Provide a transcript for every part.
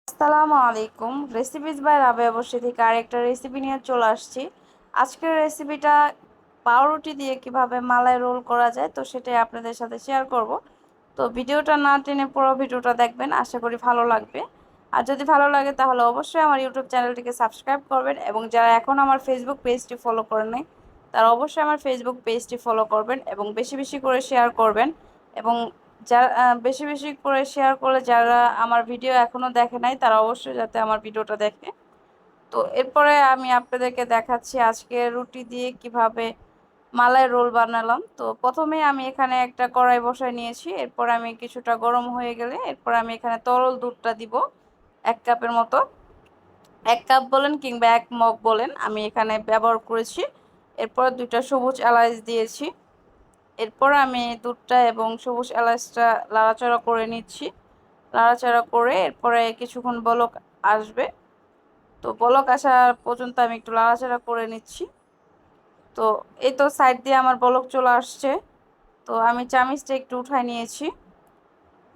আসসালামু আলাইকুম। Recipes by রাবে অবশ্যই থেকে আরেকটা রেসিপি নিয়ে চলে আসছি। আজকের রেসিপিটা পাউরুটি দিয়ে কিভাবে মালাই রোল করা যায় তো সেটাই আপনাদের সাথে শেয়ার করব। তো ভিডিওটা না টেনে পুরো ভিডিওটা দেখবেন, আশা করি ভালো লাগবে। আর যদি ভালো লাগে তাহলে অবশ্যই আমার ইউটিউব চ্যানেলটিকে সাবস্ক্রাইব করবেন এবং যারা এখন আমার ফেসবুক পেজটি ফলো করেন নাই তারা অবশ্যই আমার ফেসবুক পেজটি ফলো করবেন এবং বেশি বেশি করে শেয়ার করবেন। এবং যারা বেশি বেশি করে শেয়ার করলে যারা আমার ভিডিও এখনো দেখে নাই তারা অবশ্যই যাতে আমার ভিডিওটা দেখে। তো এরপরে আমি আপনাদেরকে দেখাচ্ছি আজকে রুটি দিয়ে কিভাবে মালাই রোল বানালাম। তো প্রথমে আমি এখানে একটা কড়াই বসায় নিয়েছি, এরপর আমি কিছুটা গরম হয়ে গেলে এরপর আমি এখানে তরল দুধটা দিব 1 কাপের মতো। 1 কাপ বলেন কিংবা 1 মগ বলেন, আমি এখানে ব্যবহার করেছি। এরপর 2টা সবুজ এলাচ দিয়েছি। এরপর আমি দুধটা এবং সবুজ এলাচটা নাড়াচাড়া করে নিচ্ছি। নাড়াচাড়া করে এরপরে কিছুক্ষণ বলক আসবে। তো বলক আসা পর্যন্ত আমি একটু নাড়াচাড়া করে নিচ্ছি। তো এই তো সাইড দিয়ে আমার বলক চলে আসছে। তো আমি চামিচটা একটু উঠায় নিয়েছি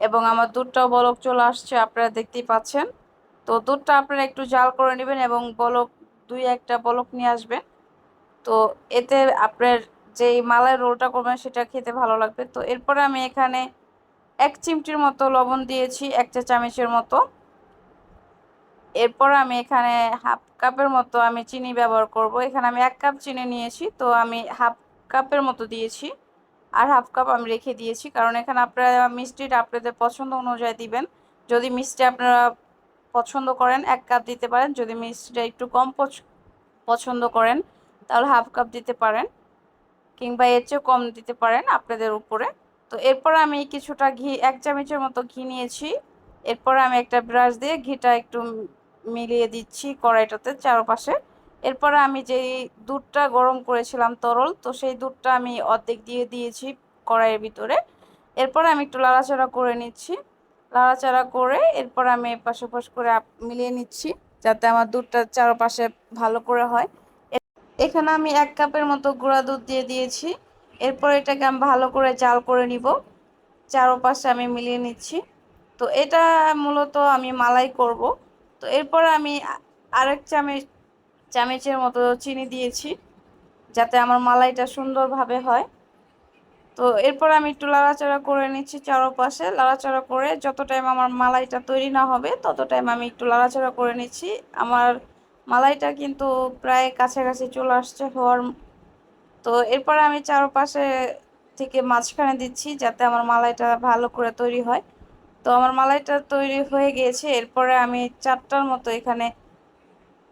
এবং আমার দুধটাও বলক চলে আসছে, আপনারা দেখতেই পাচ্ছেন। তো দুধটা আপনারা একটু জাল করে নেবেন এবং বলক 2-1টা বলক নিয়ে আসবেন। তো এতে আপনার যেই মালাই রোলটা করবেন সেটা খেতে ভালো লাগবে। তো এরপরে আমি এখানে 1 চিমটির মতো লবণ দিয়েছি, 1 চা চামচের মতো। এরপর আমি এখানে হাফ কাপের মতো আমি চিনি ব্যবহার করব। এখানে আমি 1 কাপ চিনি নিয়েছি, তো আমি হাফ কাপের মতো দিয়েছি। আর হাফ কাপ আমি রেখে দিয়েছি, কারণ এখানে আপনারা মিষ্টিটা আপনাদের পছন্দ অনুযায়ী দিবেন। যদি মিষ্টি আপনারা পছন্দ করেন 1 কাপ দিতে পারেন, যদি মিষ্টিটা একটু কম পছন্দ করেন তাহলে হাফ কাপ দিতে পারেন কিংবা এর চেয়েও কম দিতে পারেন আপনাদের উপরে। তো এরপর আমি কিছুটা ঘি 1 চামচের মতো ঘি নিয়েছি। এরপর আমি একটা ব্রাশ দিয়ে ঘিটা একটু মিলিয়ে দিচ্ছি কড়াইটাতে চারপাশে। এরপর আমি যেই দুধটা গরম করেছিলাম তরল, তো সেই দুধটা আমি অর্ধেক দিয়ে দিয়েছি কড়াইয়ের ভিতরে। এরপর আমি একটু লাড়াচাড়া করে নিচ্ছি। লাড়াচাড়া করে এরপর আমি এপাশ ওপাশ করে মিলিয়ে নিচ্ছি যাতে আমার দুধটা চারপাশে ভালো করে হয়। এখানে আমি 1 কাপের মতো গুঁড়া দুধ দিয়ে দিয়েছি। এরপর এটাকে আমি ভালো করে জাল করে নিব, চারপাশে আমি মিলিয়ে নিচ্ছি। তো এটা মূলত আমি মালাই করব। তো এরপর আমি আরেক চামচের মতো চিনি দিয়েছি যাতে আমার মালাইটা সুন্দরভাবে হয়। তো এরপর আমি একটু লাড়াচাড়া করে নিচ্ছি চারপাশে। লাড়াচাড়া করে যত টাইম আমার মালাইটা তৈরি না হবে তত টাইম আমি একটু লাড়াচাড়া করে নিচ্ছি। আমার মালাইটা কিন্তু প্রায় কাছাকাছি চলে আসছে হওয়ার। তো এরপর আমি চারপাশে থেকে মাঝখানে দিচ্ছি যাতে আমার মালাইটা ভালো করে তৈরি হয়। তো আমার মালাইটা তৈরি হয়ে গিয়েছে। এরপরে আমি 4টার মতো এখানে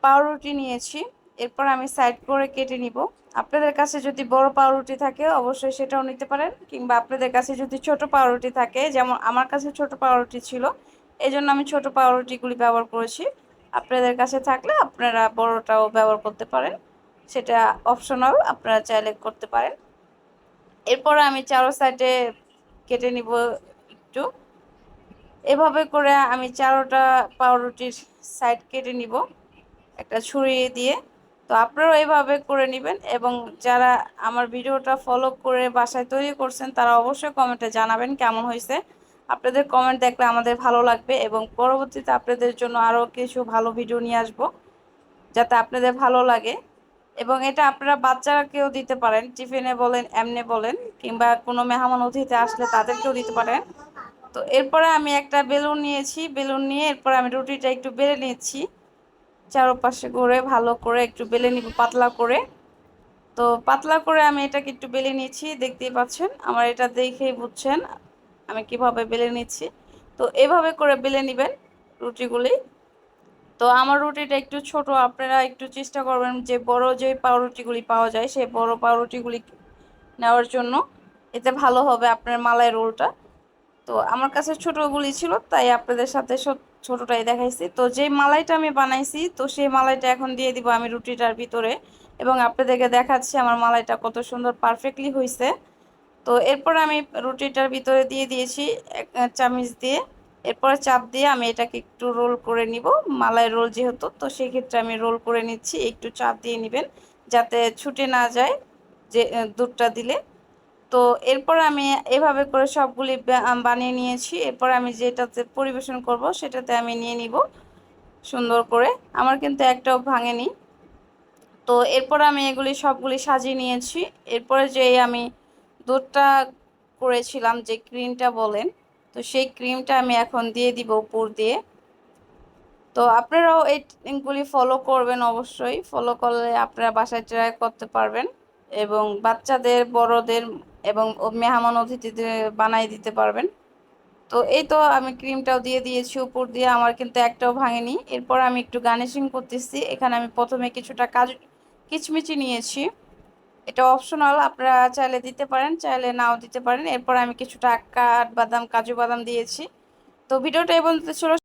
পাউরুটি নিয়েছি। এরপর আমি সাইড করে কেটে নিব। আপনাদের কাছে যদি বড় পাউরুটি থাকে অবশ্যই সেটাও নিতে পারেন, কিংবা আপনাদের কাছে যদি ছোট পাউরুটি থাকে, যেমন আমার কাছে ছোট পাউরুটি ছিল এই জন্য আমি ছোট পাউরুটিগুলি ব্যবহার করেছি। আপনাদের কাছে থাকলে আপনারা বড়টাও ব্যবহার করতে পারেন, সেটা অপশনাল, আপনারা চাইলে করতে পারেন। এরপর আমি চারো সাইডে কেটে নিব একটু। এভাবে করে আমি চারোটা পাউরুটির সাইড কেটে নিব একটা ছুরি দিয়ে। তো আপনারাও এইভাবে করে নেবেন এবং যারা আমার ভিডিওটা ফলো করে বাসায় তৈরি করছেন তারা অবশ্যই কমেন্টে জানাবেন কেমন হয়েছে। আপনাদের কমেন্ট দেখলে আমাদের ভালো লাগবে এবং পরবর্তীতে আপনাদের জন্য আরও কিছু ভালো ভিডিও নিয়ে আসব যাতে আপনাদের ভালো লাগে। এবং এটা আপনারা বাচ্চাকেও দিতে পারেন, টিফিনে বলেন, এমনি বলেন, কিংবা কোনো মেহমান অতিথি আসলে তাদেরকেও দিতে পারেন। তো এরপরে আমি একটা বেলুন নিয়েছি, বেলুন নিয়ে এরপর আমি রুটিটা একটু বেলে নিচ্ছি চারপাশে করে ভালো করে একটু বেলে নিব পাতলা করে। তো পাতলা করে আমি এটাকে একটু বেলে নিচ্ছি, দেখতেই পাচ্ছেন, আমার এটা দেখেই বুঝছেন আমি কিভাবে বেলে নিচ্ছি। তো এভাবে করে বেলে নেবেন রুটিগুলি। তো আমার রুটিটা একটু ছোট, আপনারা একটু চেষ্টা করবেন যে বড় যে পাউরুটিগুলি পাওয়া যায় সেই বড় পাউরুটিগুলি নেওয়ার জন্য, এতে ভালো হবে আপনার মালাই রোলটা। তো আমার কাছে ছোটগুলি ছিল তাই আপনাদের সাথে ছোটটাই দেখাইছি। তো যে মালাইটা আমি বানাইছি তো সেই মালাইটা এখন দিয়ে দিব আমি রুটিটার ভিতরে এবং আপনাদেরকে দেখাচ্ছি আমার মালাইটা কত সুন্দর পারফেক্টলি হয়েছে। তো এরপর আমি রুটিটার ভিতরে দিয়ে দিয়েছি 1 চামচ দিয়ে। এরপরে চাপ দিয়ে আমি এটাকে একটু রোল করে নিব, মালাই রোল যেহেতু, তো সেক্ষেত্রে আমি রোল করে নিচ্ছি। একটু চাপ দিয়ে নেবেন যাতে ছুটে না যায় যে দুধটা দিলে। তো এরপর আমি এভাবে করে সবগুলি বানিয়ে নিয়েছি। এরপর আমি যেটাতে পরিবেশন করব সেটাতে আমি নিয়ে নিব। সুন্দর করে। আমার কিন্তু একটাও ভাঙেনি। তো এরপর আমি এগুলি সবগুলি সাজিয়ে নিয়েছি। এরপরে যে আমি দুধটা করেছিলাম, যে ক্রিমটা বলেন, তো সেই ক্রিমটা আমি এখন দিয়ে দিব উপর দিয়ে। তো আপনারাও এইগুলি ফলো করবেন, অবশ্যই ফলো করলে আপনারা বাসায় ট্রাই করতে পারবেন এবং বাচ্চাদের, বড়দের এবং মেহমান অতিথিদের বানাই দিতে পারবেন। তো এই তো আমি ক্রিমটাও দিয়ে দিয়েছি উপর দিয়ে, আমার কিন্তু একটাও ভাঙেনি। এরপর আমি একটু গার্নিশিং করতেছি। এখানে আমি প্রথমে কিছুটা কাজু কিচমিচি নিয়েছি, এটা অপশনাল, আপনারা চাইলে দিতে পারেন, চাইলে নাও দিতে পারেন। এরপর আমি কিছুটা কাঠবাদাম, কাজু বাদাম দিয়েছি। তো ভিডিওটা এই পর্যন্ত ছিল।